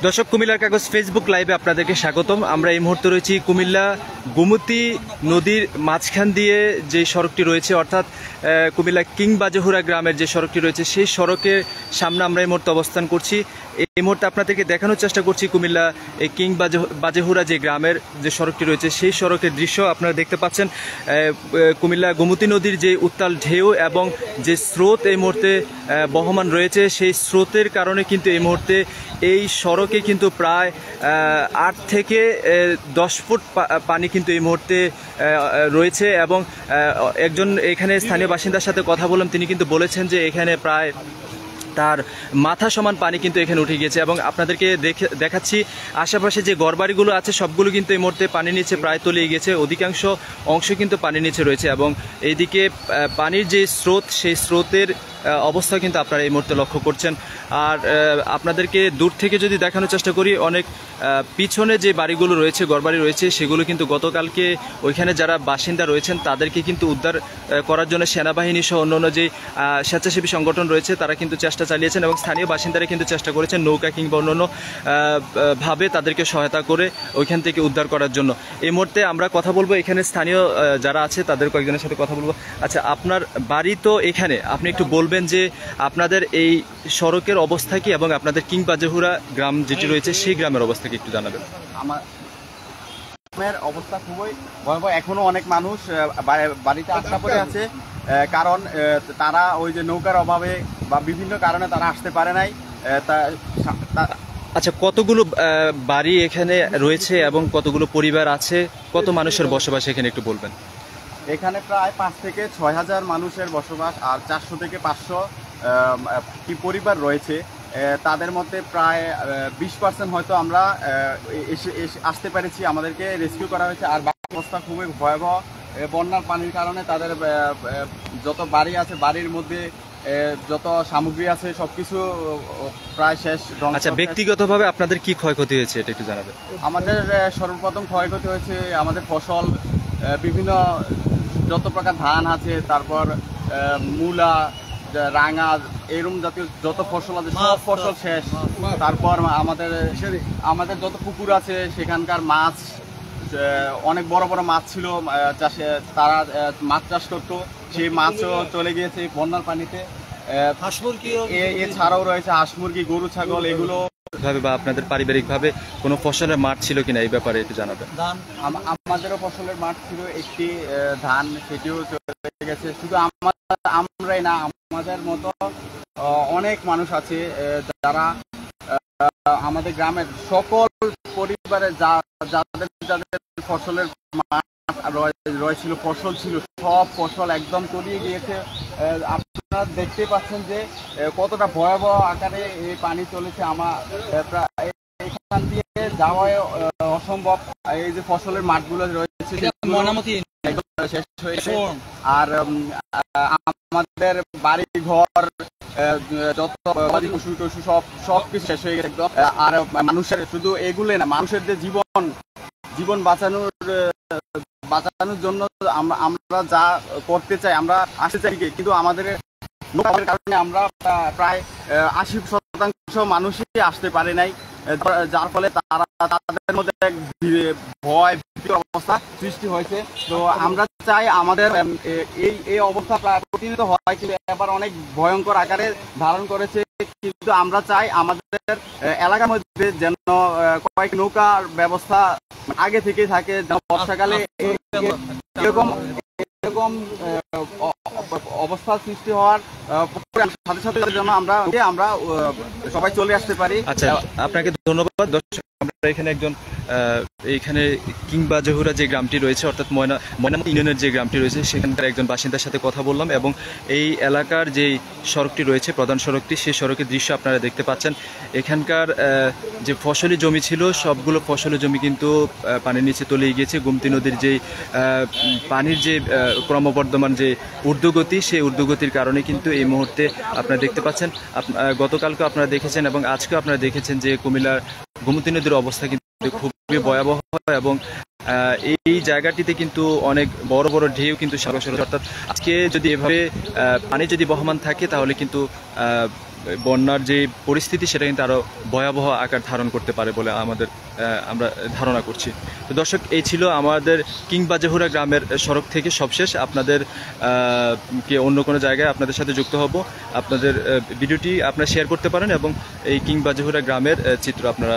দর্শক, কুমিল্লার কাগজ ফেসবুক লাইভে আপনাদেরকে স্বাগতম। আমরা এই মুহূর্তে রয়েছি কুমিল্লা গোমতী নদীর মাঝখান দিয়ে যে সড়কটি রয়েছে, অর্থাৎ কুমিল্লা কিং বাজেহুরা গ্রামের যে সড়কটি রয়েছে, সেই সড়কের সামনে আমরা এই মুহূর্তে অবস্থান করছি। এই মুহূর্তে আপনাদেরকে দেখানোর চেষ্টা করছি কুমিল্লা এই কিং বাজেহুরা যে গ্রামের যে সড়কটি রয়েছে, সেই সড়কের দৃশ্য আপনারা দেখতে পাচ্ছেন। কুমিল্লা গোমতী নদীর যে উত্তাল ঢেউ এবং যে স্রোত এই মুহূর্তে বহমান রয়েছে, সেই স্রোতের কারণে কিন্তু এই মুহূর্তে এই সড়কে কিন্তু প্রায় 8 থেকে 10 ফুট পানি কিন্তু এই মুহূর্তে রয়েছে। এবং একজন এখানে স্থানীয় বাসিন্দার সাথে কথা বললাম, তিনি কিন্তু বলেছেন যে এখানে প্রায় তার মাথা সমান পানি কিন্তু এখানে উঠে গিয়েছে। এবং আপনাদেরকে দেখাচ্ছি আশেপাশে যে ঘরবাড়িগুলো আছে সবগুলো কিন্তু এই মুহূর্তে পানির নিচে প্রায় তলিয়ে গেছে, অধিকাংশ অংশ কিন্তু পানির নিচে রয়েছে। এবং এইদিকে পানির যে স্রোত, সেই স্রোতের অবস্থা কিন্তু আপনারা এই মুহূর্তে লক্ষ্য করছেন। আর আপনাদেরকে দূর থেকে যদি দেখানোর চেষ্টা করি, অনেক পিছনে যে বাড়িগুলো রয়েছে, ঘরবাড়ি রয়েছে, সেগুলো কিন্তু গতকালকে ওইখানে যারা বাসিন্দা রয়েছেন তাদেরকে কিন্তু উদ্ধার করার জন্য সেনাবাহিনী সহ অন্যান্য যে স্বেচ্ছাসেবী সংগঠন রয়েছে তারা কিন্তু চেষ্টা চালিয়েছেন। এবং স্থানীয় বাসিন্দারা কিন্তু চেষ্টা করেছেন নৌকা কিংবা অন্যান্য ভাবে তাদেরকে সহায়তা করে ওইখান থেকে উদ্ধার করার জন্য। এই মুহূর্তে আমরা কথা বলবো এখানে স্থানীয় যারা আছে তাদের কয়েকজনের সাথে কথা বলবো। আচ্ছা, আপনার বাড়ি তো এখানে, আপনি একটু বলবেন যে আপনাদের এই সড়কের অবস্থা কি এবং আপনাদের কিং বাজেহুরা গ্রাম যেটি রয়েছে সেই গ্রামের অবস্থা কি একটু জানাবেন। আমার গ্রামের অবস্থা খুবই ভয়াবহ। এখনো অনেক মানুষ বাড়িতে আটকা পড়ে আছে, কারণ তারা ওই যে নৌকার অভাবে বা বিভিন্ন কারণে তারা আসতে পারে নাই। আচ্ছা, কতগুলো বাড়ি এখানে রয়েছে এবং কতগুলো পরিবার আছে, কত মানুষের বসবাস এখানে একটু বলবেন। এখানে প্রায় 5 থেকে 6 হাজার মানুষের বসবাস, আর 400 থেকে 500 পরিবার রয়েছে। তাদের মধ্যে প্রায় 20% হয়তো আমরা আসতে পেরেছি, আমাদেরকে রেস্কিউ করা হয়েছে। আর অবস্থা খুবই ভয়াবহ। বন্যার পানির কারণে তাদের যত বাড়ি আছে, বাড়ির মধ্যে যত সামগ্রী আছে সবকিছু প্রায় শেষ। আচ্ছা, ব্যক্তিগতভাবে আপনাদের কি ক্ষয়ক্ষতি হয়েছে এটা একটু জানাবেন। আমাদের সর্বপ্রথম ক্ষয়ক্ষতি হয়েছে আমাদের ফসল, বিভিন্ন যত প্রকার ধান আছে, তারপর মূলা, রাঙা, এরম জাতীয় যত ফসল আছে সব ফসল শেষ। তারপর আমাদের যত পুকুর আছে সেখানকার মাছ, অনেক বড় বড় মাছ ছিল চাষে, তারা মাছ চাষ করতো, সেই মাছও চলে গিয়েছে বন্যার পানিতে। এছাড়াও রয়েছে হাঁস মুরগি, গরু ছাগল, এগুলো বা আপনাদের পারিবারিকভাবে কোনো ফসলের মাঠ ছিল কিনা এই ব্যাপারে একটু জানাবেন। আমাদেরও ফসলের মাঠ ছিল একটি, ধান, সেটিও চলে গেছে। শুধু আমরাই না, আমাদের মতো অনেক মানুষ আছে যারা আমাদের গ্রামের সকল পরিবারে যাদের যাদের ফসলের মাঠ রয়েছিল, ফসল ছিল, সব ফসল একদম তলিয়ে গিয়েছে। আপনারা দেখতে পাচ্ছেন যে কতটা ভয়াবহ আকারে এই পানি চলেছে। এখান দিয়ে যাওয়া অসম্ভব। এই যে ফসলের মাঠগুলো রয়েছে শেষ হয়েছে। আর আমাদের বাড়ি ঘর, যত পশু টশু সব কিছু শেষ হয়ে গেছে একদম। আর মানুষের শুধু এগুলোই না, মানুষের যে জীবন বাঁচানোর জন্য আমরা যা করতে চাই, আমরা আসতে চাই, কিন্তু আমাদের কারণে আমরা প্রায় 80% মানুষই আসতে পারে নাই, যার ফলে তাদের মধ্যে এক ভয় অবস্থা সৃষ্টি হয়েছে। তো আমরা চাই আমাদের এই অবস্থা প্রায় প্রতিনিয়ত হয়, কিন্তু এবার অনেক ভয়ঙ্কর আকারে ধারণ করেছে। কিন্তু আমরা চাই আমাদের এলাকার মধ্যে যেন কয়েক নৌকার ব্যবস্থা আগে থেকে থাকে, যেন বর্ষাকালে এরকম অবস্থা সৃষ্টি হওয়ার সাথে সাথে যেন আমরা সবাই চলে আসতে পারি। আচ্ছা, আপনাকে ধন্যবাদ। দর্শক, আমরা এখানে একজন এইখানে কিং বাজেহুরা যে গ্রামটি রয়েছে, অর্থাৎ ময়নামতি ইউনিয়নের যে গ্রামটি রয়েছে, সেখানকার একজন বাসিন্দার সাথে কথা বললাম। এবং এই এলাকার যে সড়কটি রয়েছে, প্রধান সড়কটি, সেই সড়কের দৃশ্য আপনারা দেখতে পাচ্ছেন। এখানকার যে ফসলি জমি ছিল, সবগুলো ফসলি জমি কিন্তু পানির নিচে তলিয়ে গিয়েছে। গোমতী নদীর যে পানির যে ক্রমবর্ধমান যে ঊর্ধ্বগতি, সেই ঊর্ধ্বগতির কারণে কিন্তু এই মুহূর্তে আপনারা দেখতে পাচ্ছেন, গতকালকে আপনারা দেখেছেন এবং আজকেও আপনারা দেখেছেন যে কুমিল্লার গোমতী নদীর অবস্থা কিন্তু খুবই ভয়াবহ। এবং এই জায়গাটিতে কিন্তু অনেক বড় বড় ঢেউ কিন্তু সাগর, অর্থাৎ আজকে যদি এভাবে পানি যদি বহমান থাকে তাহলে কিন্তু বন্যার যে পরিস্থিতি সেটা কিন্তু আরও ভয়াবহ আকার ধারণ করতে পারে বলে আমরা ধারণা করছি। তো দর্শক, এই ছিল আমাদের কিং বাজেহুরা গ্রামের সড়ক থেকে সবশেষ। আপনাদের কে অন্য কোনো জায়গায় আপনাদের সাথে যুক্ত হব। আপনাদের ভিডিওটি আপনারা শেয়ার করতে পারেন এবং এই কিং বাজেহুরা গ্রামের চিত্র আপনারা